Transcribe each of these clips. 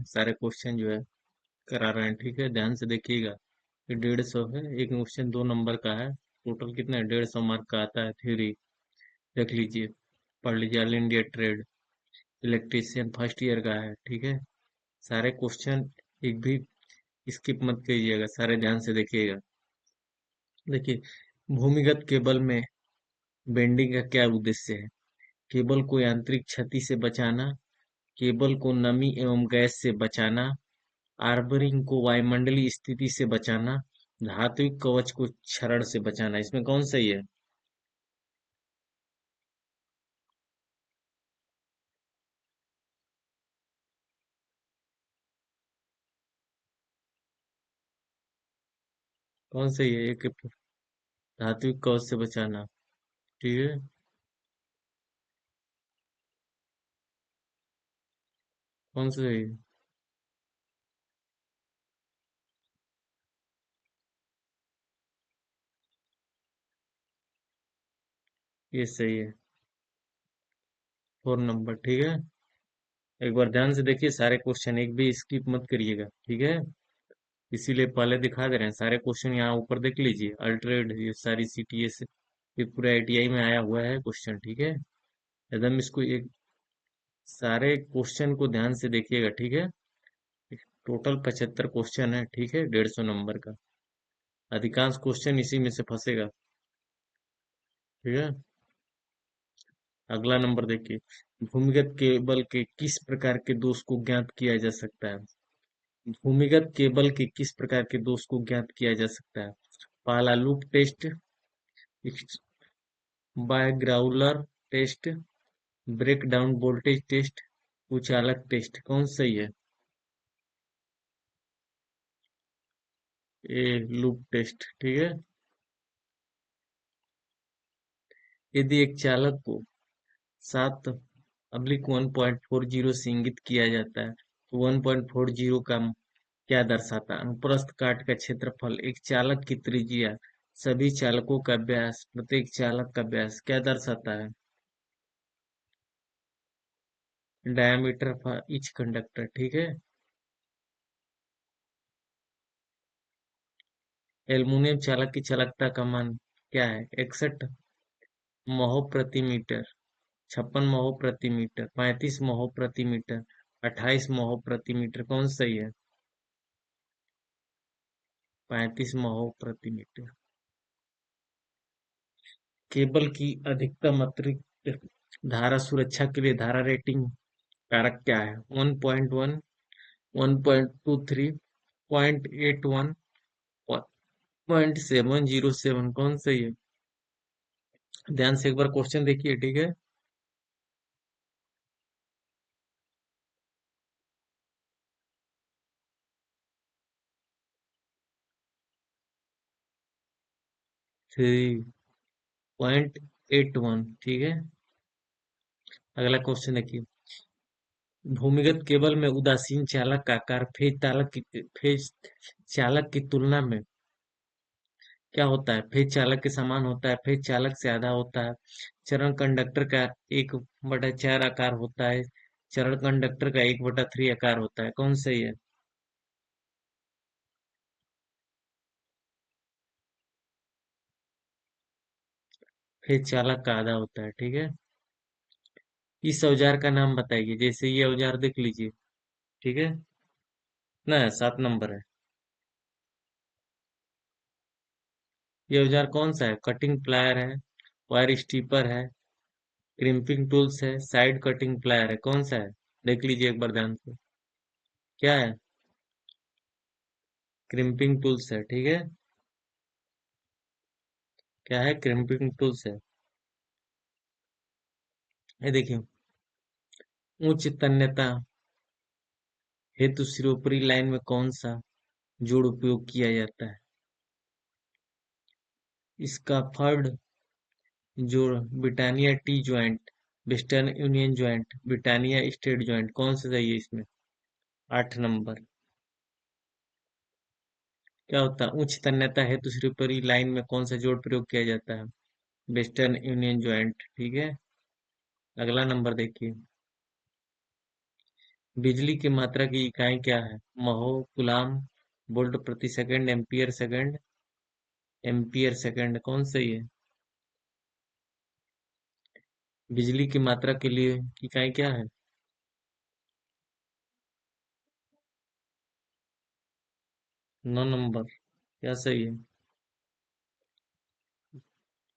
सारे क्वेश्चन जो है करा रहे हैं, ठीक है, ध्यान से देखिएगा। ये 150 है, एक क्वेश्चन 2 नंबर का है। टोटल कितना है? 150 मार्क का आता है थ्योरी। देख लीजिए, पढ़ लीजिए। All India trade, electrician first year का है, ठीक है। सारे क्वेश्चन एक भी स्किप मत कीजिएगा, सारे ध्यान से देखिएगा। देखिए, भूमिगत केबल में बेंडिंग का क्या उद्देश्य है? केबल को यांत्रिक क्षति से बचाना, केबल को नमी एवं गैस से बचाना, आर्बरिंग को वायुमंडलीय स्थिति से बचाना, धात्विक कवच को क्षरण से बचाना। इसमें कौन सही है? कौन सही है? एक धात्विक कवच से बचाना, ठीक है। कौन सा सही है? ये सही है, 4 नंबर, ठीक है। एक बार ध्यान से देखिए, सारे क्वेश्चन एक भी स्किप मत करिएगा, ठीक है। इसीलिए पहले दिखा दे रहे हैं सारे क्वेश्चन। यहाँ ऊपर देख लीजिए, अल्ट्रेड, ये सारी सीटीएस, ये पूरा आईटीआई में आया हुआ है क्वेश्चन, ठीक है। एकदम इसको एक सारे क्वेश्चन को ध्यान से देखिएगा, ठीक है। टोटल 75 क्वेश्चन है, ठीक है, 150 नंबर का। अधिकांश क्वेश्चन इसी में से फंसेगा, ठीक है। अगला नंबर देखिए, भूमिगत केबल के किस प्रकार के दोष को ज्ञात किया जा सकता है? भूमिगत केबल के किस प्रकार के दोष को ज्ञात किया जा सकता है? पहला, लूप टेस्ट, बायग्राउलर test, break down voltage test, कुचालक टेस्ट। कौन सही है? ए, लूप टेस्ट, ठीक है। यदि एक चालक को 7/1.40 से इंगित किया जाता है, तो 1.40 का क्या दर्शाता है? अनुप्रस्थ काट का क्षेत्रफल, एक चालक की त्रिज्या, सभी चालकों का व्यास, प्रत्येक चालक का व्यास क्या दर्शाता है? डायमीटर फॉर ईच कंडक्टर, ठीक है। एल्युमिनियम चालक की चालकता का मान क्या है? 61 महो प्रति मीटर, 56 महो प्रति मीटर, 35 महो प्रति मीटर, 28 महो प्रति मीटर। कौन सही है? 35 महो प्रति मीटर। केबल की अधिकतम अतिरिक्त धारा सुरक्षा के लिए धारा रेटिंग कारक क्या है? 1.1, 1.23, 0.81, 0.707। कौन सही है? ध्यान से एक बार क्वेश्चन देखिए, ठीक है। 3.81, ठीक है। अगला क्वेश्चन देखिए, भूमिगत केबल में उदासीन चालक का आकार फेज चालक की तुलना में क्या होता है? फेज चालक के समान होता है, फेज चालक से आधा होता है, चरण कंडक्टर का 1/4 आकार होता है, चरण कंडक्टर का 1/3 आकार होता है। कौन सही है? फेज चालक का आधा होता है, ठीक है। इस औजार का नाम बताइए। जैसे ये औजार देख लीजिए, ठीक है ना, 7 नंबर है। ये औजार कौन सा है? कटिंग प्लायर है, वायर स्टीपर है, क्रिम्पिंग टूल्स है, साइड कटिंग प्लायर है। कौन सा है? देख लीजिए एक बार ध्यान से। क्या है? क्रिम्पिंग टूल्स है, ठीक है। क्या है? क्रिम्पिंग टूल्स है। ये देखिए, उच्च तन्यता हेतु सिरोपरी लाइन में कौन सा जोड़ उपयोग किया जाता है? इसका थर्ड जोड़ Britannia T joint, western union joint, Britannia state joint. कौन सा सही है इसमें? 8 नंबर। क्या होता है? उच्च तन्यता हेतु सिरोपरी लाइन में कौन सा जोड़ प्रयोग किया जाता है? वेस्टर्न यूनियन ज्वाइंट, ठीक है। अगला नंबर देखिए, बिजली की मात्रा की इकाई क्या है? महो, कूलाम, वोल्ट प्रति second, ampere second, ampere second, कौन सही है? बिजली की मात्रा के लिए इकाई क्या है? 9 नंबर, क्या सही है?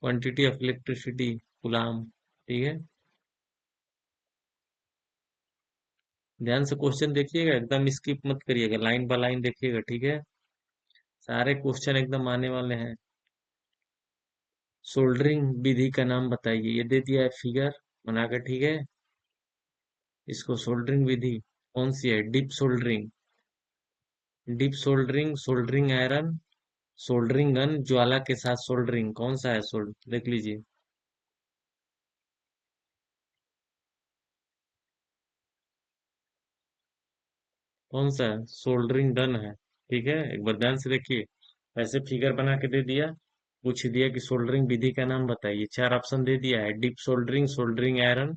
Quantity of electricity, coulomb. ठीक है, ध्यान से क्वेश्चन देखिएगा, एकदम स्किप मत करिएगा, लाइन बाय लाइन देखिएगा, ठीक है? सारे क्वेश्चन एकदम आने वाले हैं। सोल्डरिंग विधि का नाम बताइए, ये दे दिया है फिगर बनाकर, ठीक है? इसको सोल्डरिंग विधि कौन सी है? Dip soldering, dip soldering, soldering iron, soldering gun, ज्वाला के साथ सोल्डरिंग, कौन सा है? सोल्ड देख लीजिए, कौन सा है? सोल्डरिंग गन है, ठीक है? एक बार ध्यान से देखिए, ऐसे फिगर बना के दे दिया, पूछ दिया कि सोल्डरिंग विधि का नाम बताइए, चार ऑप्शन दे दिया है, dip soldering, soldering iron,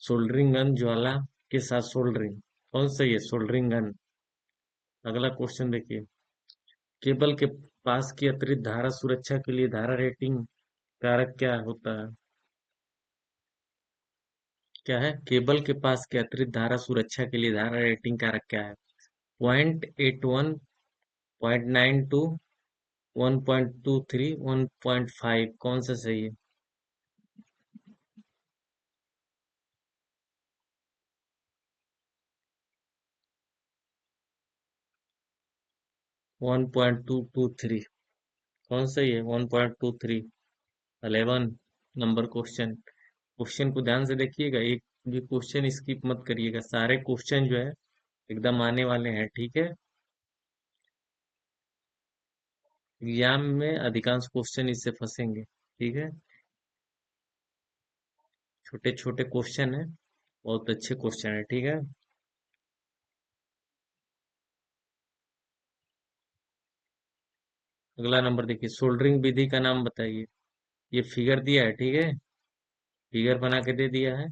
soldering gun, ज्वाला के साथ सोल्डरिंग, कौन सही है? Soldering gun. अगला क्वेश्चन देखिए, केबल के पास की अतिरिक्त धारा सुरक्षा के लिए धारा रेटिंग कारक क्या होता है? क्या है? केबल के पास के अतिरिक्त धारा सुरक्षा के लिए धारा रेटिंग कारक क्या है? 0.81, 0.92, 1.23, 1.5, कौन सा सही है? 1.223, कौन सही है? 1.23। 11 नंबर क्वेश्चन, क्वेश्चन को ध्यान से देखिएगा, एक भी क्वेश्चन स्किप मत करिएगा, सारे क्वेश्चन जो है एकदम आने वाले हैं, ठीक है? एग्जाम में अधिकांश क्वेश्चन इससे फंसेंगे, ठीक है? छोटे छोटे क्वेश्चन है, बहुत अच्छे क्वेश्चन है, ठीक है? अगला नंबर देखिए, सोल्डरिंग विधि का नाम बताइए, ये फिगर दिया है, ठीक है? फिगर बना के दे दिया है,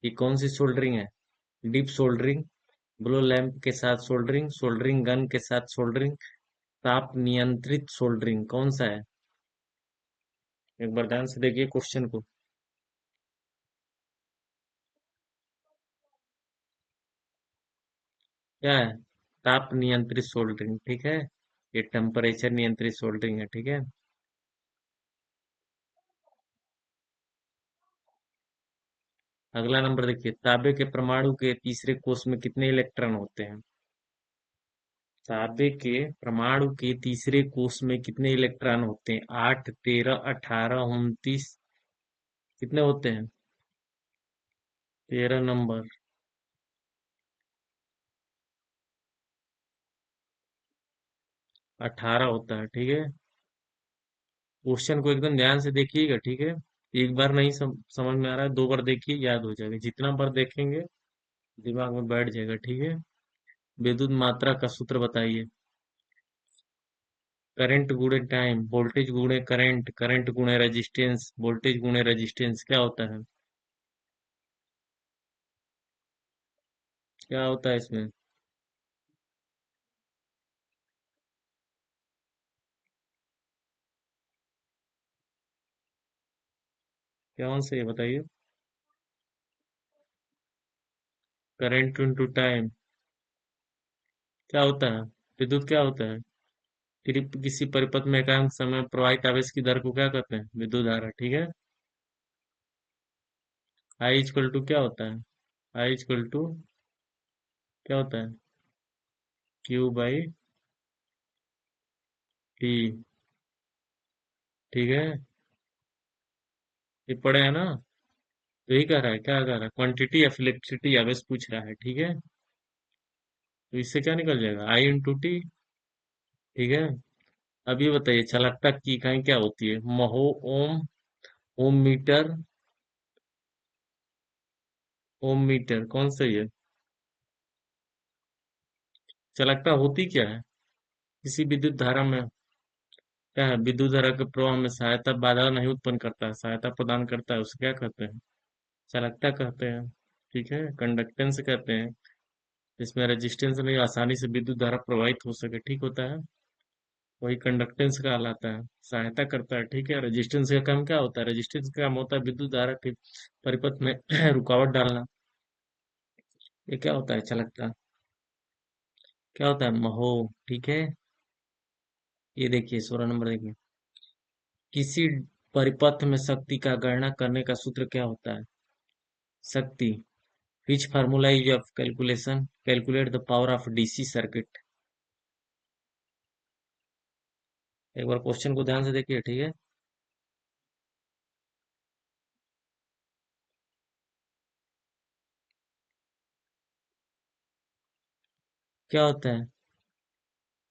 ये कौन सी सोल्डरिंग है? डीप सोल्डरिंग, ब्लो लैंप के साथ सोल्डरिंग, सोल्डरिंग गन के साथ सोल्डरिंग, ताप नियंत्रित सोल्डरिंग, कौन सा है? एक बार ध्यान से देखिए क्वेश्चन को, क्या है? ताप नियंत्रित सोल्डरिंग, ठीक है? ये टेम्परेचर नियंत्रित सोल्डरिंग है, ठीक है? अगला नंबर देखिए, तांबे के परमाणु के तीसरे कोष में कितने इलेक्ट्रॉन होते हैं? तांबे के परमाणु के तीसरे कोष में कितने इलेक्ट्रॉन होते हैं? 8, 13, 18, 29, कितने होते हैं? 13 नंबर, 18 होता है, ठीक है? क्वेश्चन को एकदम ध्यान से देखिएगा, ठीक है? एक बार नहीं समझ में आ रहा है, दो बार देखिए, याद हो जाएगा, जितना बार देखेंगे दिमाग में बैठ जाएगा, ठीक है? विद्युत मात्रा का सूत्र बताइए, करंट गुणे टाइम, वोल्टेज गुणे करंट, करंट गुणे रेजिस्टेंस, वोल्टेज गुणे रेजिस्टेंस, क्या होता है? क्या होता है इसमें? क्या आंसर है बताइए? करंट इनटू टाइम, क्या होता है? विद्युत क्या होता है? फिर किसी परिपथ में एकांक समय में प्रवाहित आवेश की दर को क्या कहते हैं? विद्युत धारा, ठीक है? आई इक्वल टू क्या होता है? आई इक्वल टू क्या होता है? क्यू बाई टी, ठीक है? ये पढ़े हैं ना? तो यही कह रहा है, क्या कह रहा है? क्वांटिटी ऑफ इलेक्ट्रिसिटी आवेश पूछ रहा है, ठीक है? तो इससे क्या निकल जाएगा? आई इंटू टी, ठीक है? अब ये बताइए, चालकता की इकाई क्या होती है? महो, ओम, ओम मीटर, ओम मीटर, कौन सही है? चालकता होती क्या है? किसी विद्युत धारा में क्या है? विद्युत धारा के प्रवाह में सहायता बाधा नहीं उत्पन्न करता है, सहायता प्रदान करता है, उसे क्या कहते हैं? चालकता कहते हैं, ठीक है? कंडक्टेंस कहते हैं। इसमें रेजिस्टेंस में आसानी से विद्युत धारा प्रवाहित हो सके, ठीक होता है। वही कंडक्टेंस कहलाता है, सहायता करता है, ठीक है। रेजिस्टेंस का काम क्या होता है? रेजिस्टेंस का काम होता है विद्युत धारा के परिपथ में रुकावट डालना। ये क्या होता है? चालकता। क्या होता है? महो, ठीक है। ये देखिए 16 नंबर देखिए। किसी परिपथ में शक्ति का गणना करने का सूत्र क्या होता है? शक्ति। Which formula use of calculation calculate the power of DC circuit. एक बार क्वेश्चन को ध्यान से देखिए, ठीक है। क्या होता है?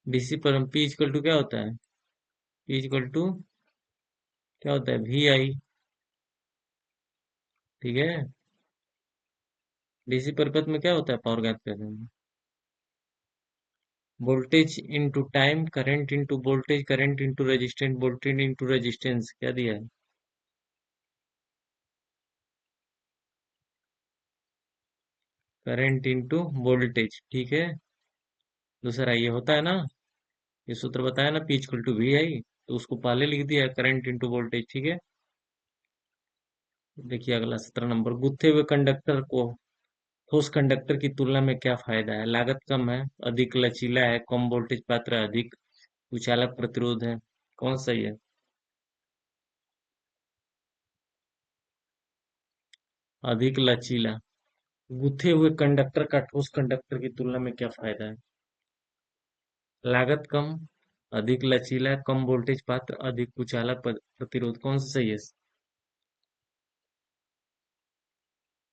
डीसी पर पी इक्वल टू क्या होता है? पी इक्वल टू क्या होता है? वी आई, ठीक है। डीसी परिपथ में क्या होता है? पावर ज्ञात करने में voltage into time, current into voltage, current into resistance, voltage into resistance, क्या दिया है? करंट इंटू वोल्टेज, ठीक है। दूसरा ये होता है ना, ये सूत्र बताया ना, पी इक्वल टू वी आई, तो उसको पहले लिख दिया करंट इंटू वोल्टेज, ठीक है। देखिए अगला 17 नंबर। गुत्थे हुए कंडक्टर को ठोस कंडक्टर की तुलना में क्या फायदा है? लागत कम है, अधिक लचीला है, कम वोल्टेज पात्र है, अधिक कुचालक प्रतिरोध है। कौन सही है? अधिक लचीला। गुथे हुए कंडक्टर का ठोस कंडक्टर की तुलना में क्या फायदा है? लागत कम, अधिक लचीला, कम वोल्टेज पात्र, अधिक कुचालक प्रतिरोध। कौन सा सही है?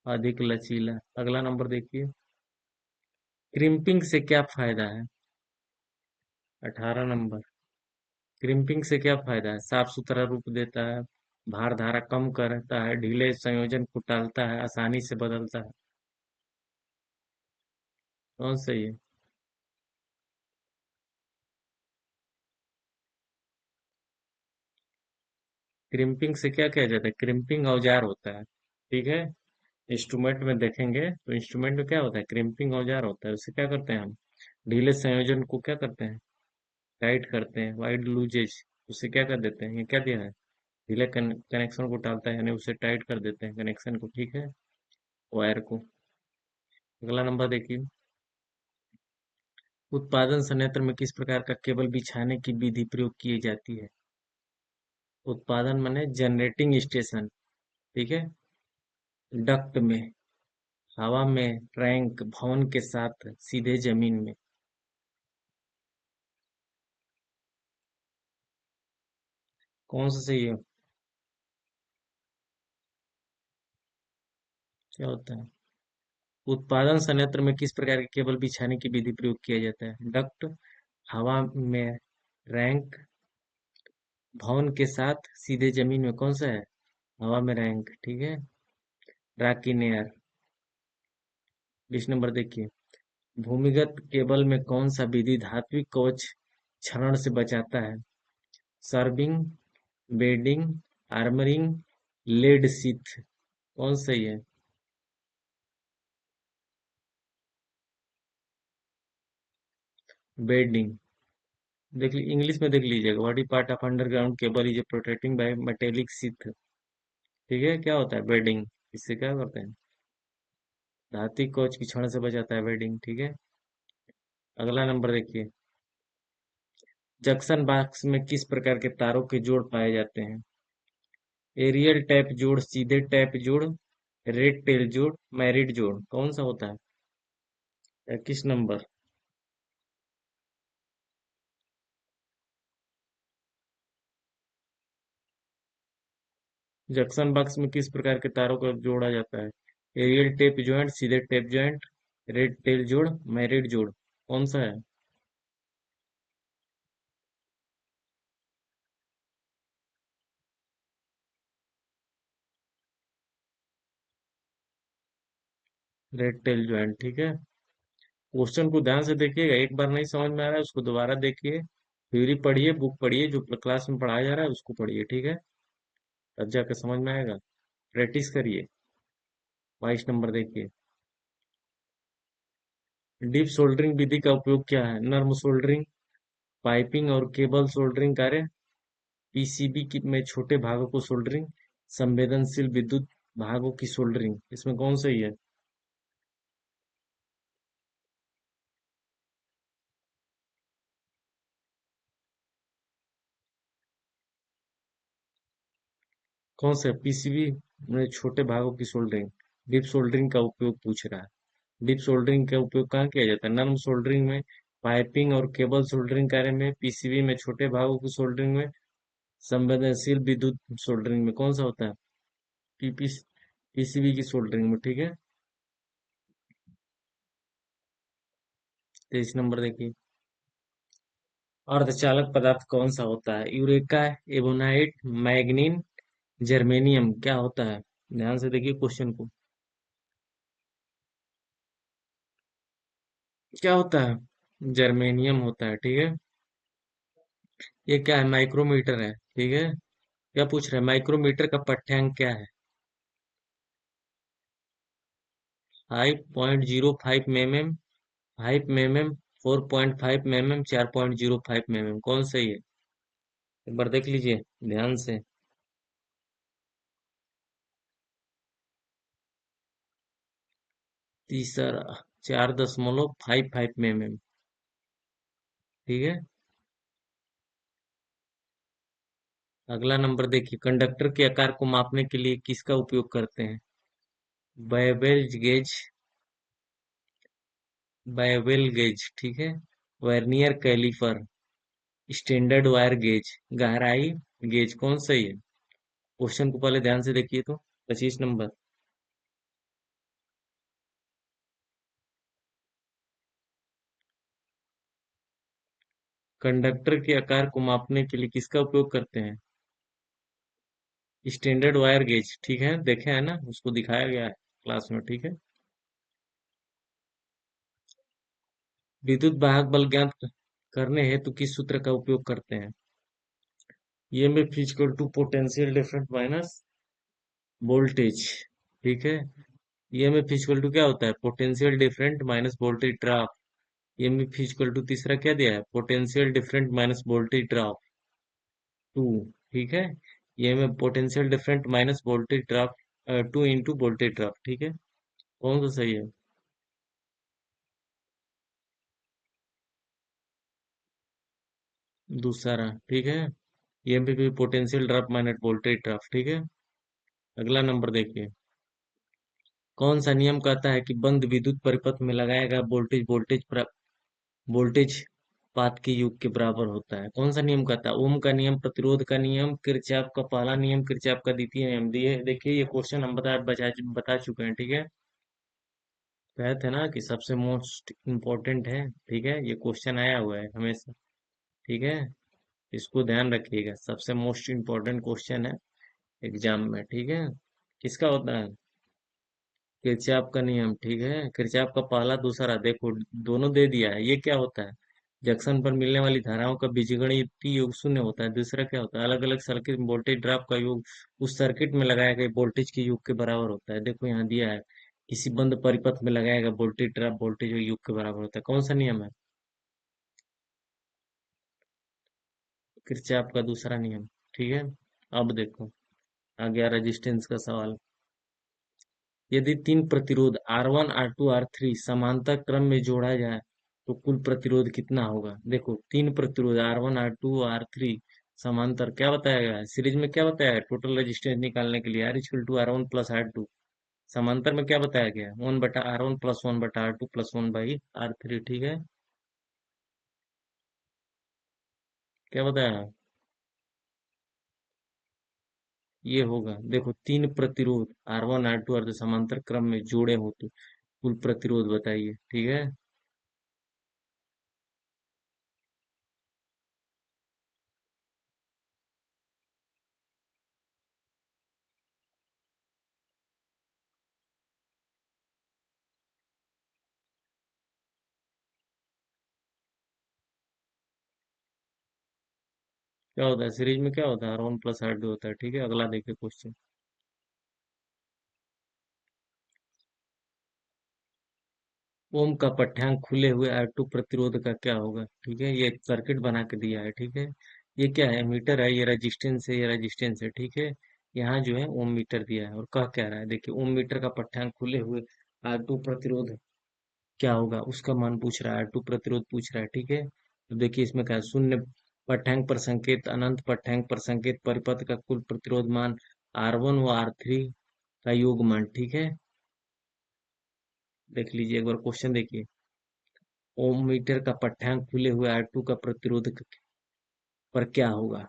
अधिक लचीला। अगला नंबर देखिए। क्रिम्पिंग से क्या फायदा है? 18 नंबर। क्रिम्पिंग से क्या फायदा है? साफ सुथरा रूप देता है, भार धारा कम करता है, ढीले संयोजन को टालता है, आसानी से बदलता है। कौन सही है? क्रिम्पिंग से क्या किया जाता है? क्रिम्पिंग औजार होता है, ठीक है। इंस्ट्रूमेंट में देखेंगे तो इंस्ट्रूमेंट में क्या होता है? क्रिम्पिंग औजार होता है। उससे क्या करते हैं हम? ढीले संयोजन को क्या करते हैं? टाइट करते हैं, वाइड लूजेज उसे क्या कर देते हैं? ये क्या दिया है? ढीले कनेक्शन को टालता है, यानी उसे टाइट कर देते हैं कनेक्शन को, ठीक है, वायर को। अगला नंबर देखिए। उत्पादन संयंत्र में किस प्रकार का केबल बिछाने की विधि प्रयोग की जाती है? उत्पादन माने जनरेटिंग स्टेशन, ठीक है। डक्ट में, हवा में, टैंक, भवन के साथ, सीधे जमीन में। कौन सा सही है? क्या होता है? उत्पादन संयंत्र में किस प्रकार के केबल बिछाने की विधि प्रयोग किया जाता है? डक्ट, हवा में, रैंक, भवन के साथ, सीधे जमीन में। कौन सा है? हवा में रैंक, ठीक है। राकिनेयर। 20 नंबर देखिए। भूमिगत केबल में कौन सा विधि धात्विक कवच क्षरण से बचाता है? सर्बिंग, बेडिंग, आर्मरिंग, लेड सीथ। कौन सही है? बेडिंग। देख ली इंग्लिश में, देख लीजिएगा। Body part of underground cable is protecting by metallic sheath, ठीक है। क्या होता है? बेडिंग। इससे क्या करते हैं? धात्विक कवच की क्षरण से बचाता है बेडिंग, ठीक है। अगला नंबर देखिए। जंक्शन बॉक्स में किस प्रकार के तारों के जोड़ पाए जाते हैं? एरियल टैप जोड़, सीधे टैप जोड़, रेड टेल जोड़, मैरिड जोड़। कौन सा होता है? 21 नंबर। जंक्शन बॉक्स में किस प्रकार के तारों को जोड़ा जाता है? एरियल टेप जॉइंट, सीधे टेप जॉइंट, रेड टेल जोड़, मैरिड जोड़। कौन सा है? रेड टेल जॉइंट, ठीक है। क्वेश्चन को ध्यान से देखिएगा। एक बार नहीं समझ में आ रहा है उसको दोबारा देखिए, थ्योरी पढ़िए, बुक पढ़िए, जो क्लास में पढ़ाया जा रहा है उसको पढ़िए, ठीक है। तब जाकर समझ में आएगा। प्रैक्टिस करिए। 22 नंबर देखिए। डीप सोल्डरिंग विधि का उपयोग क्या है? नर्म सोल्डरिंग, पाइपिंग और केबल सोल्डरिंग कार्य, पीसीबी में छोटे भागों को सोल्डरिंग, संवेदनशील विद्युत भागों की सोल्डरिंग। इसमें कौन सही है? कौन सा? पीसीबी में छोटे भागों की सोल्डरिंग। डीप सोल्डरिंग का उपयोग पूछ रहा है। डीप सोल्डरिंग का उपयोग कहाँ किया जाता है? नर्म सोल्डरिंग में, पाइपिंग और केबल सोल्डरिंग कार्य में, पीसीबी में छोटे भागों की सोल्डरिंग में, संवेदनशील विद्युत सोल्डरिंग में। कौन सा होता है? पीपी पीसीबी की सोल्डरिंग में। ठीक है। 23 नंबर देखिए। अर्धचालक पदार्थ कौन सा होता है? Eureka, ebonite, मैग्नीन, germanium. क्या होता है? ध्यान से देखिए क्वेश्चन को। क्या होता है? जर्मेनियम होता है। ठीक है। ये क्या है? माइक्रोमीटर है। ठीक है। क्या पूछ रहा है? माइक्रोमीटर का पाठ्यांक क्या है? 5.05 mm, 5 mm, 4.5 mm, 4.05 mm। कौन सही है? एक बार देख लीजिए ध्यान से। तीसरा 4.55 mm। ठीक है। अगला नंबर देखिए। कंडक्टर के आकार को मापने के लिए किसका उपयोग करते हैं? बायबेल गेज, बायबेल गेज। ठीक है। Vernier caliper, standard wire gauge, गहराई गेज। कौन सही है? क्वेश्चन को पहले ध्यान से देखिए तो। 25 नंबर। कंडक्टर के आकार को मापने के लिए किसका उपयोग करते हैं? Standard wire gauge. ठीक है, देखे है ना, उसको दिखाया गया है क्लास में। ठीक है। विद्युत वाहक बल ज्ञात करने हेतु किस सूत्र का उपयोग करते हैं? EMF equal to potential difference minus voltage. ठीक है। ईएमएफ इक्वल टू क्या होता है? Potential different minus voltage drop. EMF equal to तीसरा क्या दिया है? Potential different minus voltage drop, 2। ठीक है। EMF potential different minus voltage drop, 2 into voltage drop. ठीक है। कौन सा सही है? दूसरा। ठीक है। ईएमएफ भी potential drop minus voltage drop. ठीक है। अगला नंबर देखिए। कौन सा नियम कहता है कि बंद विद्युत परिपथ में लगाया गया वोल्टेज वोल्टेज पात के योग के बराबर होता है? कौन सा नियम कहता है? ओम का नियम, प्रतिरोध का नियम, किरचॉफ का पहला नियम, किरचॉफ का द्वितीय नियम। दिए देखिए, ये क्वेश्चन हम बता चुके हैं। ठीक है। कहे थे ना कि सबसे मोस्ट इम्पोर्टेंट है। ठीक है, ये क्वेश्चन आया हुआ है हमेशा। ठीक है। इसको ध्यान रखिएगा, सबसे मोस्ट इम्पोर्टेंट क्वेश्चन है एग्जाम में। ठीक है। किसका होता है? किरचॉफ का नियम। ठीक है। किरचॉफ का पहला दूसरा देखो, दोनों दे दिया है। ये क्या होता है? जंक्शन पर मिलने वाली धाराओं का बीजगणितीय योग शून्य होता है। दूसरा क्या होता है? अलग अलग सर्किट में वोल्टेज ड्रॉप का योग उस सर्किट में लगाए गए वोल्टेज के योग के बराबर होता है। देखो यहाँ दिया है, किसी बंद परिपथ में लगाया गया वोल्टेज ड्रॉप वोल्टेज और योग के बराबर होता है। कौन सा नियम है? किरचॉफ का दूसरा नियम। ठीक है। अब देखो, आ गया रेजिस्टेंस का सवाल। यदि तीन प्रतिरोध R1, R2, R3 समांतर क्रम में जोड़ा जाए तो कुल प्रतिरोध कितना होगा? देखो, तीन प्रतिरोध R1, R2, R3 समांतर, क्या बताया गया है? सीरीज में क्या बताया है? टोटल रेजिस्टेंस निकालने के लिए R equal to R1 plus R2। समांतर में क्या बताया गया? 1/R1 plus 1/R2 plus 1/R3। ठीक है। क्या बताया है? ये होगा, देखो, तीन प्रतिरोध R1, R2, R3 समांतर क्रम में जोड़े हो तो कुल प्रतिरोध बताइए। ठीक है। क्या होता है सीरीज में? क्या होता है? R1 प्लस R2 होता है। ठीक है। अगला देखिए क्वेश्चन। ओम का पट्यांक खुले हुए R2 प्रतिरोध का क्या होगा? ठीक है, ये सर्किट बना के दिया है। ठीक है, ये क्या है? मीटर है, ये रेजिस्टेंस है, ये रेजिस्टेंस है। ठीक है, यहाँ जो है ओम मीटर दिया है और कह क्या रहा है, देखिए ओम मीटर का पट्यांक खुले हुए R2 प्रतिरोध क्या होगा, उसका मान पूछ रहा है, R2 प्रतिरोध पूछ रहा है। ठीक है, तो देखिए इसमें क्या है, शून्य पट्यांक पर संकेत, अनंत पट्यांक पर संकेत, परिपथ का कुल प्रतिरोध मान, R1 व R3 का योग मान। ठीक है, देख लीजिए एक बार क्वेश्चन देखिए। ओम मीटर का पट्यांक खुले हुए R2 का प्रतिरोध पर क्या होगा?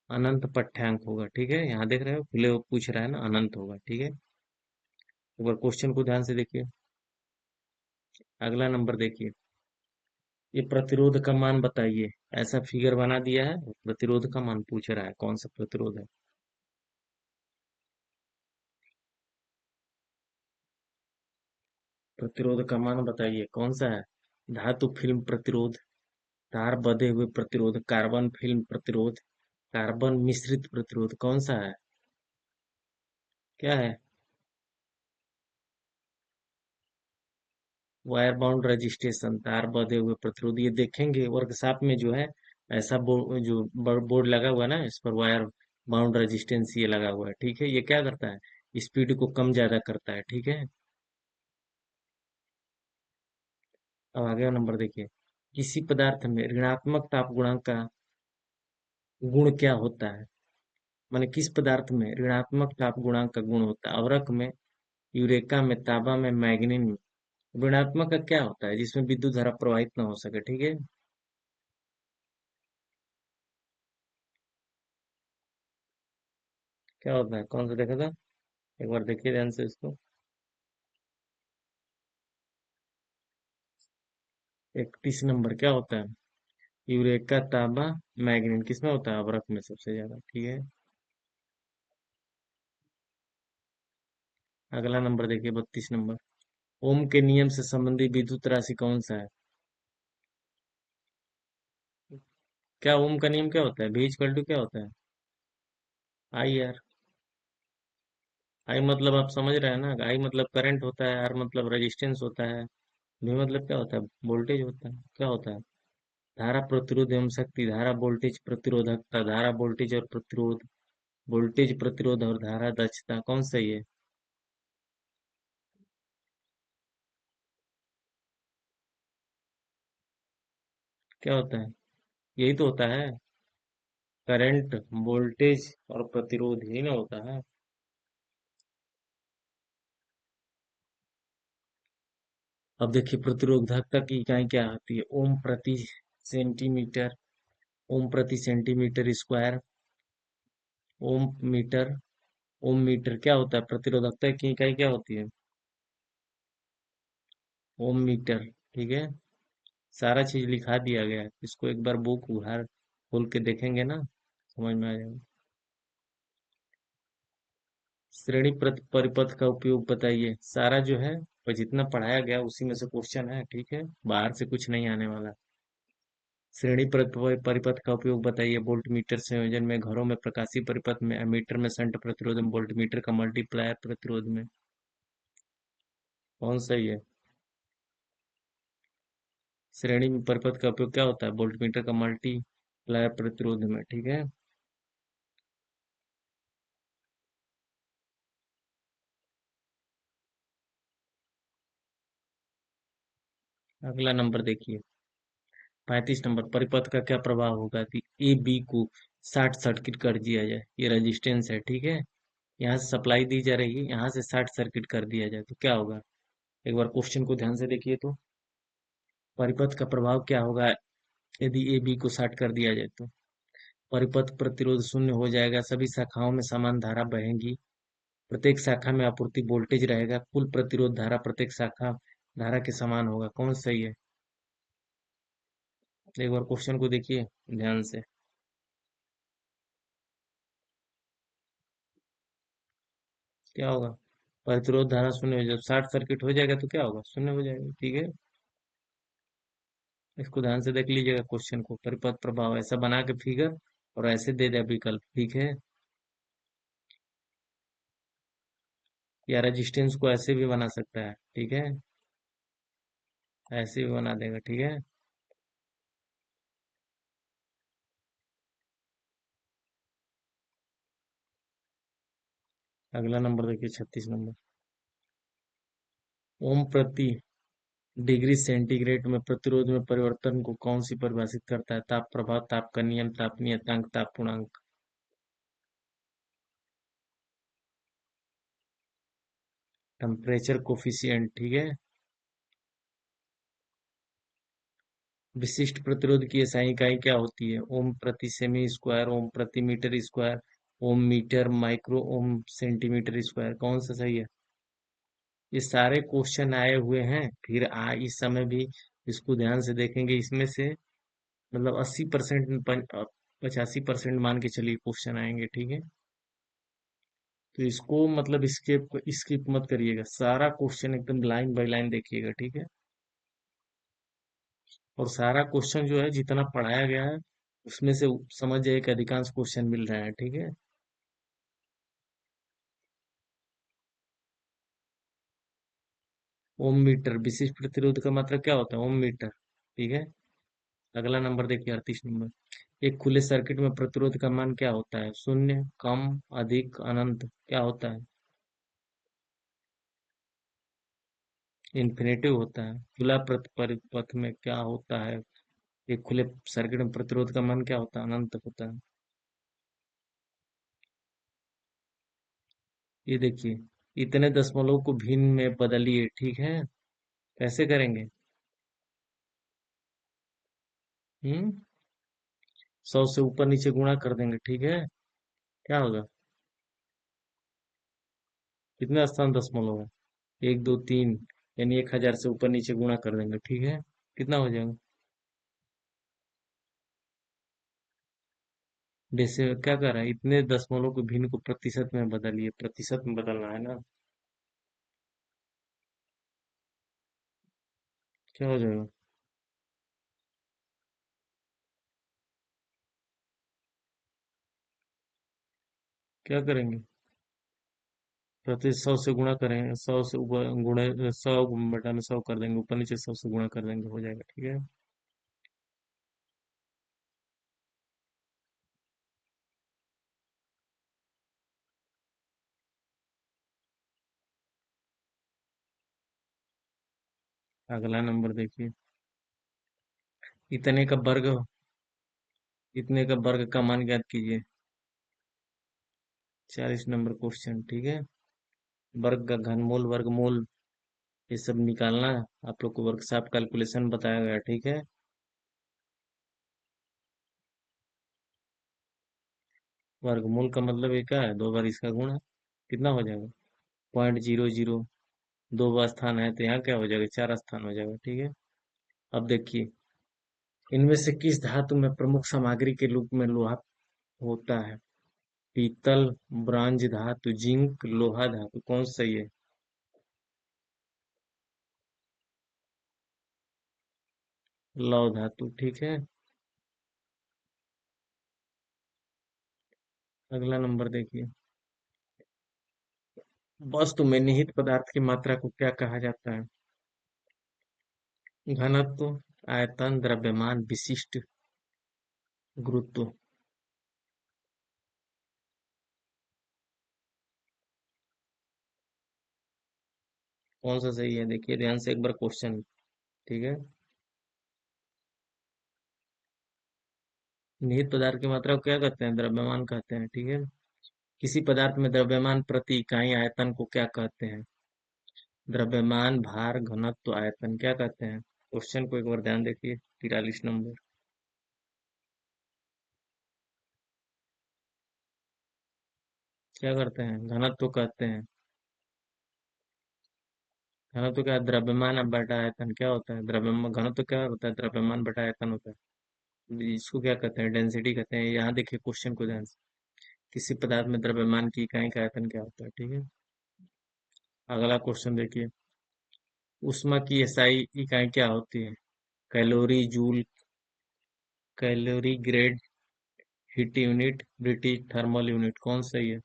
अनंत पट्यांक होगा। ठीक है, यहाँ देख रहे हो खुले हुए पूछ रहा है ना, अनंत होगा। ठीक है, एक बार क्वेश्चन को ध्यान से देखिए। अगला नंबर देखिए, ये प्रतिरोध का मान बताइए। ऐसा फिगर बना दिया है, प्रतिरोध का मान पूछ रहा है, कौन सा प्रतिरोध है? प्रतिरोध का मान बताइए कौन सा है? धातु फिल्म प्रतिरोध, तार बंधे हुए प्रतिरोध, कार्बन फिल्म प्रतिरोध, कार्बन मिश्रित प्रतिरोध, कौन सा है? क्या है? वायर बाउंड रजिस्ट्रेशन, तार बंधे हुए प्रतिरोध। ये देखेंगे वर्कशॉप में जो है, ऐसा जो बोर्ड लगा हुआ है ना, इस पर वायर बाउंड रेजिस्टेंस ये लगा हुआ है। ठीक है, ये क्या करता है, स्पीड को कम ज्यादा करता है। ठीक है, अब आगे नंबर देखिए, किसी पदार्थ में ऋणात्मक ताप गुणांक का गुण क्या होता है? माने किस पदार्थ में ऋणात्मक ताप गुणांक का गुण होता है? अवरक में, यूरेका में, तांबा में, मैग्नीन में। ऋणात्मक का क्या होता है? जिसमें विद्युत धारा प्रवाहित ना हो सके। ठीक है, क्या होता है, कौन सा देखा था? एक बार देखिए ध्यान से इसको। 31 नंबर क्या होता है? यूरेका, तांबा, मैग्नीन किसमें होता है? अवरक में सबसे ज्यादा। ठीक है, अगला नंबर देखिए, 32 नंबर। ओम के नियम से संबंधित विद्युत राशि कौन सा है? क्या ओम का नियम क्या होता है? भी इक्वल टू क्या होता है? I R. आई मतलब आप समझ रहे हैं ना, आई मतलब करंट होता है, आर मतलब रेजिस्टेंस होता है, भी मतलब क्या होता है? वोल्टेज होता है। क्या होता है? धारा प्रतिरोध एवं शक्ति, धारा वोल्टेज प्रतिरोधकता, धारा वोल्टेज और प्रतिरोध, वोल्टेज प्रतिरोध और धारा दक्षता, कौन सही है? क्या होता है? यही तो होता है, करंट, वोल्टेज और प्रतिरोध ही ना होता है। अब देखिए प्रतिरोधकता की इकाई क्या आती है? ओम प्रति सेंटीमीटर, ओम प्रति सेंटीमीटर स्क्वायर, ओम मीटर, ओम मीटर। क्या होता है? प्रतिरोधकता की इकाई क्या होती है? ओम मीटर। ठीक है, सारा चीज लिखा दिया गया है, इसको एक बार बुक उधार खोल के देखेंगे ना, समझ में आ जाएगा। श्रेणी परिपथ का उपयोग बताइए। सारा जो है वो जितना पढ़ाया गया उसी में से क्वेश्चन है। ठीक है, बाहर से कुछ नहीं आने वाला। श्रेणी परिपथ का उपयोग बताइए। वोल्ट मीटर संयोजन में, घरों में प्रकाशीय परिपथ में, एमीटर में, शंट प्रतिरोध में, वोल्ट मीटर का मल्टीप्लायर प्रतिरोध में, कौन सही है? श्रेणी में परिपथ का उपयोग क्या होता है? वोल्ट मीटर का मल्टीप्लायर प्रतिरोध में। ठीक है, अगला नंबर देखिए, 35 नंबर। परिपथ का क्या प्रभाव होगा कि ए बी को शॉर्ट सर्किट कर दिया जाए? ये रेजिस्टेंस है। ठीक है, यहाँ से सप्लाई दी जा रही है, यहाँ से शॉर्ट सर्किट कर दिया जाए तो क्या होगा? एक बार क्वेश्चन को ध्यान से देखिए तो, परिपथ का प्रभाव क्या होगा यदि ए बी को शॉर्ट कर दिया जाए तो? परिपथ प्रतिरोध शून्य हो जाएगा, सभी शाखाओं में समान धारा बहेगी, प्रत्येक शाखा में आपूर्ति वोल्टेज रहेगा, कुल प्रतिरोध धारा प्रत्येक शाखा धारा के समान होगा, कौन सही है? एक बार क्वेश्चन को देखिए ध्यान से। क्या होगा? प्रतिरोध धारा शून्य हो, जब शॉर्ट सर्किट हो जाएगा तो क्या होगा? शून्य हो जाएगा। ठीक है, इसको ध्यान से देख लीजिएगा क्वेश्चन को। परिपथ प्रभाव ऐसा बना के फिगर और ऐसे दे दिया विकल्प। ठीक है, या रेजिस्टेंस को ऐसे भी बना सकता है, ठीक है, ऐसे भी बना देगा, ठीक है। अगला नंबर देखिए, 36 नंबर। ओम प्रति डिग्री सेंटीग्रेड में प्रतिरोध में परिवर्तन को कौन सी परिभाषित करता है? ताप प्रभाव, ताप का नियम, ताप नियतांक, ताप पूर्णांक। टेम्परेचर कोफिशिएंट, ठीक है। विशिष्ट प्रतिरोध की SI इकाई क्या होती है? ओम प्रति सेमी स्क्वायर, ओम प्रति metre square, ohm metre, micro ohm, centimetre square. कौन सा सही है? ये सारे क्वेश्चन आए हुए हैं, फिर इस समय भी इसको ध्यान से देखेंगे, इसमें से मतलब 80%, 85% मान के चलिए क्वेश्चन आएंगे, ठीक है। तो इसको मतलब स्किप स्किप मत करिएगा, सारा क्वेश्चन एकदम लाइन बाय लाइन देखिएगा, ठीक है। और सारा क्वेश्चन जो है जितना पढ़ाया गया है उसमें से समझ जाइए कि अधिकांश क्वेश्चन मिल रहे हैं, ठीक है। ओम मीटर विशिष्ट प्रतिरोध का मात्रक क्या होता है? ओम मीटर, ठीक है। अगला नंबर देखिए, 38 नंबर। एक खुले सर्किट में प्रतिरोध का मान क्या होता है? शून्य, कम, अधिक, अनंत, क्या होता है? इन्फिनेटिव होता है। खुला परिपथ में क्या होता है? एक खुले सर्किट में प्रतिरोध का मान क्या होता है? अनंत होता है। ये देखिए, इतने दशमलव को भिन्न में बदलिए, ठीक है। कैसे करेंगे? 100 से ऊपर नीचे गुणा कर देंगे, ठीक है। क्या होगा? कितने स्थान दशमलव है? 1 2 3, यानी 1000 से ऊपर नीचे गुणा कर देंगे, ठीक है। कितना हो जाएगा? वैसे क्या कर रहा है, इतने दशमलव को भिन्न को प्रतिशत में बदलिए, प्रतिशत में बदलना है ना। क्या हो जाएगा? क्या करेंगे? प्रति 100 से गुणा करेंगे, 100 से ऊपर गुणे 100 बटा में 100 कर देंगे, ऊपर नीचे 100 से गुणा कर देंगे, हो जाएगा, ठीक है। अगला नंबर देखिए, इतने का वर्ग, इतने का वर्ग का मान ज्ञात कीजिए। 40 नंबर क्वेश्चन, ठीक है। वर्ग का घनमूल, वर्गमूल, ये सब निकालना। आप लोग को वर्कशॉप कैलकुलेशन बताया गया, ठीक है। वर्गमूल का मतलब ये क्या है? 2 बार इसका गुणा, कितना हो जाएगा? 0.00। 2 स्थान है तो यहाँ क्या हो जाएगा? 4 स्थान हो जाएगा, ठीक है। अब देखिए, इनमें से किस धातु में प्रमुख सामग्री के रूप में लोहा होता है? पीतल, ब्रांज धातु, जिंक, लोहा धातु, कौन सा सही है? लौह धातु, ठीक है। अगला नंबर देखिए, वस्तु में निहित पदार्थ की मात्रा को क्या कहा जाता है? घनत्व, आयतन, द्रव्यमान, विशिष्ट, गुरुत्व। कौन सा सही है? देखिए ध्यान से एक बार क्वेश्चन, ठीक है। निहित पदार्थ की मात्रा को क्या कहते हैं? द्रव्यमान कहते हैं, ठीक है। किसी पदार्थ में द्रव्यमान प्रति इकाई आयतन को क्या कहते हैं? द्रव्यमान, भार, घनत्व, आयतन, क्या कहते हैं? क्वेश्चन को एक बार ध्यान देखिए, 43 नंबर। क्या करते हैं? घनत्व कहते हैं। घनत्व क्या है? द्रव्यमान अब बटा आयतन, क्या होता है? द्रव्यमान, घनत्व क्या होता है? द्रव्यमान बटा आयतन होता है। इसको क्या कहते हैं? डेंसिटी कहते हैं। यहाँ देखिए क्वेश्चन को ध्यान से, किसी पदार्थ में द्रव्यमान की इकाई का आयतन क्या होता है, ठीक है। अगला क्वेश्चन देखिए, ऊष्मा की SI इकाई क्या होती है? Calorie, joule, calorie, grade, heat unit, British thermal unit, कौन सही है?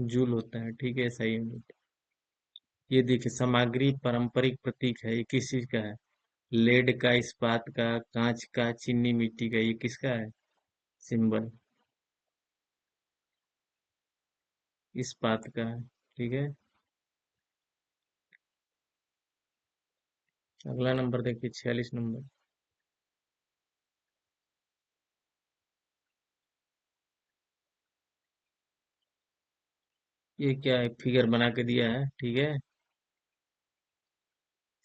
जूल होता है, ठीक है, सही यूनिट। ये देखिए, सामग्री पारंपरिक प्रतीक है, ये किस चीज का है? लेड का, इस्पात का, कांच का, चीनी मिट्टी का, ये किसका है सिंबल? इस्पात का है, ठीक है। अगला नंबर देखिए, 46 नंबर। ये क्या है, फिगर बना के दिया है, ठीक है।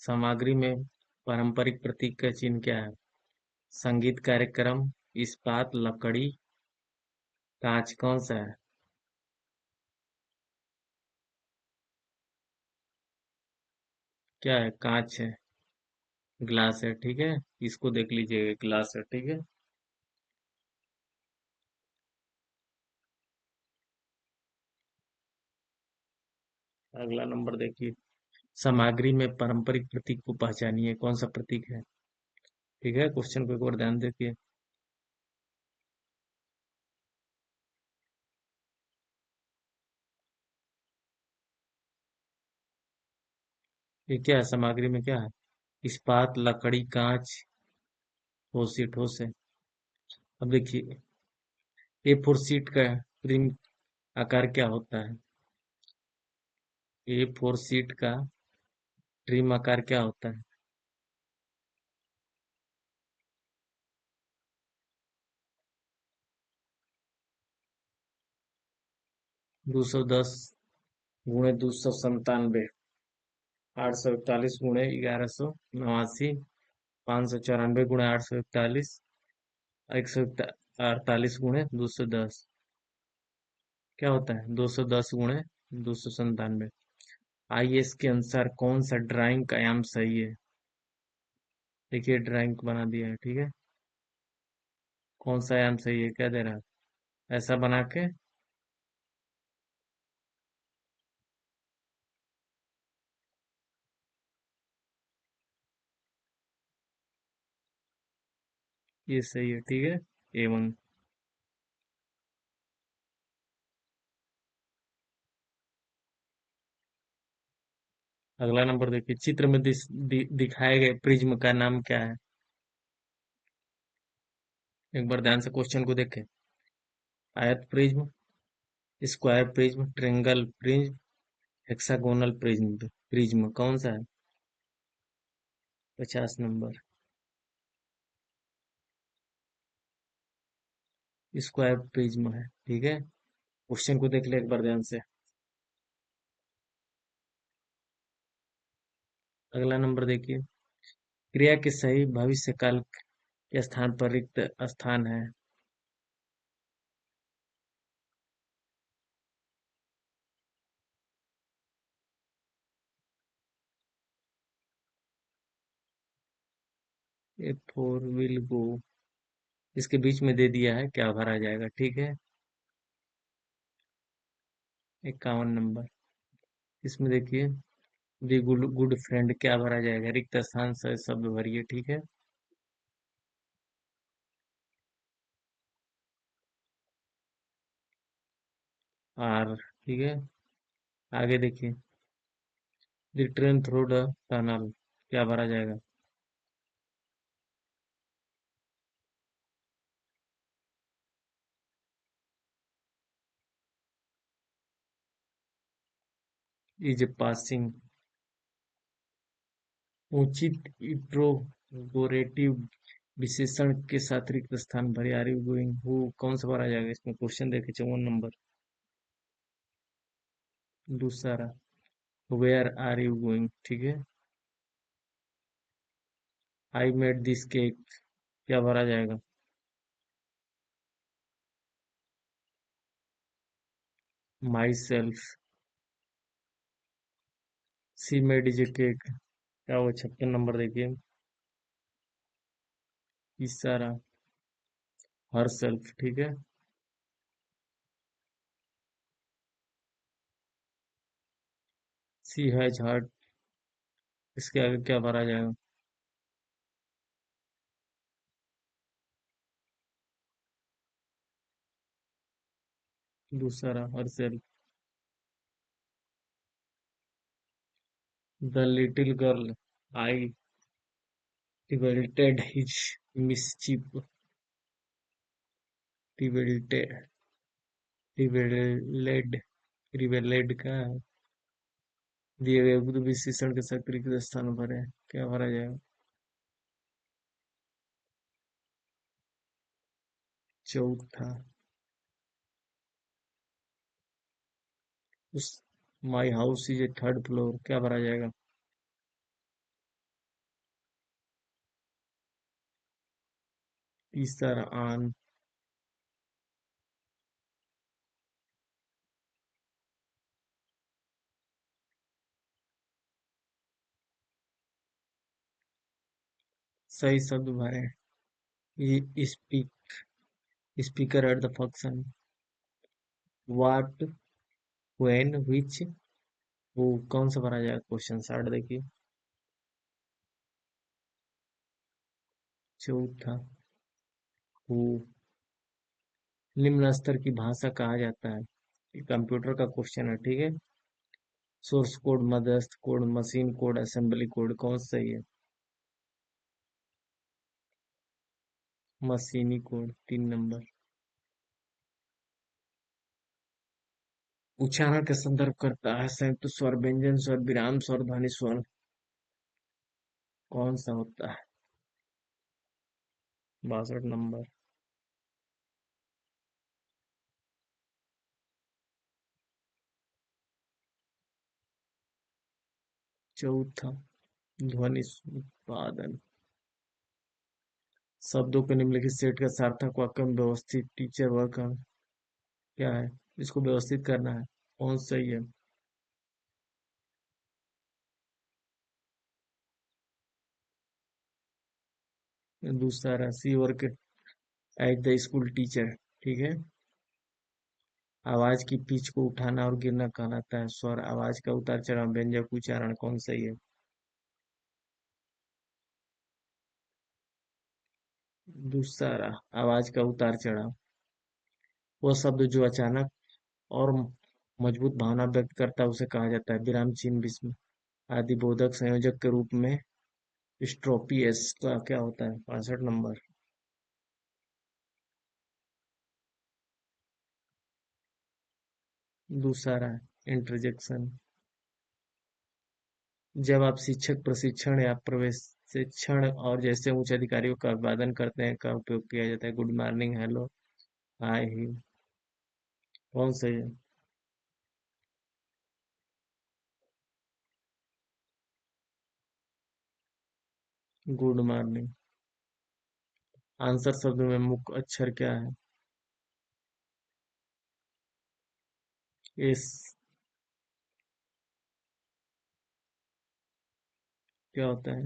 सामग्री में पारंपरिक प्रतीक का चिन्ह क्या है? संगीत कार्यक्रम, इस्पात, लकड़ी, कांच, कौन सा है? क्या है? कांच है, ग्लास है, ठीक है। इसको देख लीजिए, ग्लास है, ठीक है। अगला नंबर देखिए, सामग्री में पारंपरिक प्रतीक को पहचानिए, कौन सा प्रतीक है? ठीक है, क्वेश्चन को एक और ध्यान देखिए। ये क्या है, सामग्री में क्या है? इस्पात, लकड़ी, कांच, ठोस, ये ठोस है। अब देखिए, A4 शीट का प्रिंट आकार क्या होता है? A4 शीट का ट्रिम आकार क्या होता है? 210 गुणे 297, 841 गुणे 1189, 594 गुणे 841, 148 गुणे 210, क्या होता है? 210 गुणे 297। आईएएस के अनुसार कौन सा ड्राइंग का आयाम सही है? देखिए, ड्राइंग बना दिया है, ठीक है। कौन सा आयाम सही है, क्या दे रहा है? ऐसा बना के, ये सही है, ठीक है। A1। अगला नंबर देखिए, चित्र में दिखाए गए प्रिज्म का नाम क्या है? एक बार ध्यान से क्वेश्चन को देखें। आयत prism, square prism, triangle prism, hexagonal prism, prism कौन सा है? 50 नंबर। स्क्वायर प्रिज्म है, ठीक है। क्वेश्चन को देख ले एक बार ध्यान से। अगला नंबर देखिए, क्रिया के सही भविष्य काल के स्थान पर रिक्त स्थान है। ए फोर विल गो, इसके बीच में दे दिया है, क्या भरा जाएगा, ठीक है। 51 नंबर। इसमें देखिए, दी गुड गुड फ्रेंड, क्या भरा जाएगा? रिक्त स्थान से शब्द भरिए, ठीक है। आर, ठीक है। आगे देखिए, the train through the tunnel, क्या भरा जाएगा? Is passing. उचित इंट्रोगोरेटिव विशेषण के साथ रिक्त स्थान भरे, आर यू गोइंग, हु, कौन सा भरा जाएगा इसमें? क्वेश्चन देखे, 54 नंबर। दूसरा, वेयर आर यू गोइंग, ठीक है। आई मेड दिस केक, क्या भरा जाएगा? My self. C made is a cake, क्या वो? 56 नंबर देखिए। तीसरा, हर सेल्फ, ठीक है। सी हैज हर्ट, इसके आगे क्या भरा जाएगा? दूसरा, herself. The little girl I revealed his mischief revealed revealed revealed का दिए गए उपयुक्त विशेषण के साथ क्रिकेट स्थान पर है, क्या भरा जाएगा? चौथा। उस my house is a third floor, क्या भरा जाएगा? तीसरा आन। सही शब्द भरे। ये speaker at the function. What, when, which, वो कौन सा भरा जाएगा? क्वेश्चन 60 देखिए। चौथा। हु निम्न स्तर की भाषा कहा जाता है? ये कंप्यूटर का क्वेश्चन है, ठीक है। सोर्स कोड, मध्यस्थ code, machine code, assembly code, कौन सा सही है? मशीनी कोड, 3 नंबर। उच्चारण का संदर्भ करता है संयुक्त स्वर, व्यंजन स्वर, विराम स्वर, ध्वनि स्वर, कौन सा होता है? 62 नंबर। चौथा। ध्वनि उत्पादन। शब्दों के निम्नलिखित सेट का सार्थक वाक्य में व्यवस्थित टीचर वर्क क्या है? इसको व्यवस्थित करना है, कौन सही है? दूसरा रहा she work as the school teacher, ठीक है। आवाज की पिच को उठाना और गिरना कहलाता है स्वर। आवाज का उतार चढ़ाव, व्यंजक, उच्चारण, कौन सही है? दूसरा आवाज का उतार चढ़ाव। वह शब्द जो अचानक और मजबूत भावना व्यक्त करता है उसे कहा जाता है विराम चिन्ह, विस्म आदि बोधक संयोजक के रूप में स्ट्रोपियस का क्या होता है? 65 नंबर। दूसरा इंटरजेक्शन। जब आप शिक्षक प्रशिक्षण या प्रशिक्षण और जैसे उच्च अधिकारियों का अभिवादन करते हैं का उपयोग किया जाता है गुड मॉर्निंग, हेलो, हाय, ही, कौन सही है? Good morning. आंसर शब्द में मुख्य अक्षर क्या है? एस। क्या होता है?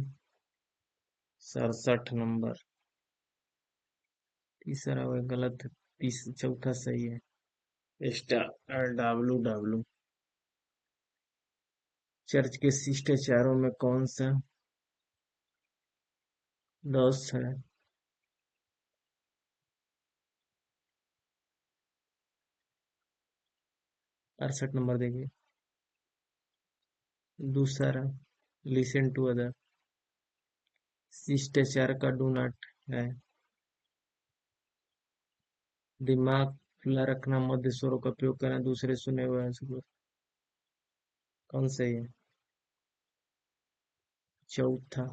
67 नंबर। तीसरा वह गलत है, चौथा सही है। Star W W. चर्च के शिष्टाचारों में कौन सा 10 है? 68 नंबर देखिए। दूसरा लिसन टू अदर। शिष्टाचार का डू नॉट है। दिमाग खुला रखना, मध्य स्वरों का प्रयोग करना, दूसरे सुने हुए अंश को, कौन सही है? चौथा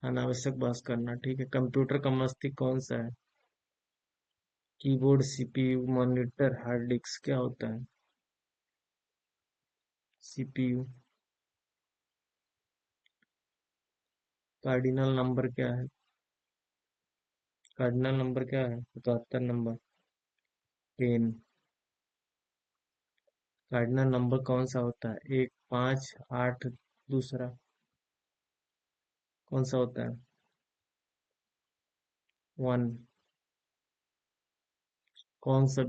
अनावश्यक बहस करना, ठीक है। कंप्यूटर का मस्तिष्क कौन सा है? Keyboard, CPU, monitor, hard disk, क्या होता है? सीपीयू। कार्डिनल नंबर क्या है? कार्डिनल नंबर क्या है? 72 नंबर। 10। कार्डिनल नंबर कौन सा होता है? 1, 5, 8, दूसरा कौन सा होता है? 1। कौन सा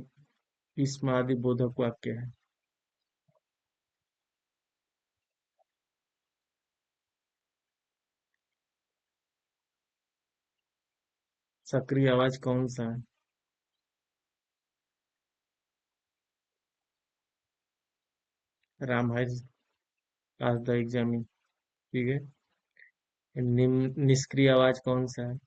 विस्मादि बोधक वाक्य है? सक्रिय आवाज कौन सा है? Ram has pass the exam. ठीक है। निष्क्रिय आवाज कौन सा है?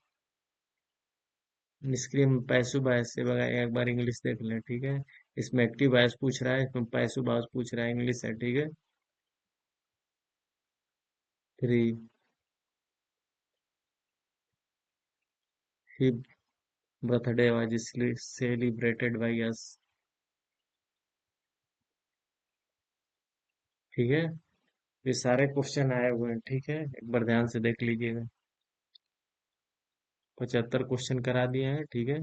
निष्क्रिय में पैसिव वॉइस से बगा एक बार इंग्लिश देख लें, ठीक है। इसमें एक्टिव वॉइस पूछ रहा है, इसमें पैसिव वॉइस पूछ रहा है, इंग्लिश है, ठीक है। Three. He birthday was celebrated by us. ठीक है। ये सारे क्वेश्चन आए हुए हैं, ठीक है, एक बार ध्यान से देख लीजिएगा। 75 क्वेश्चन करा दिए हैं, ठीक है।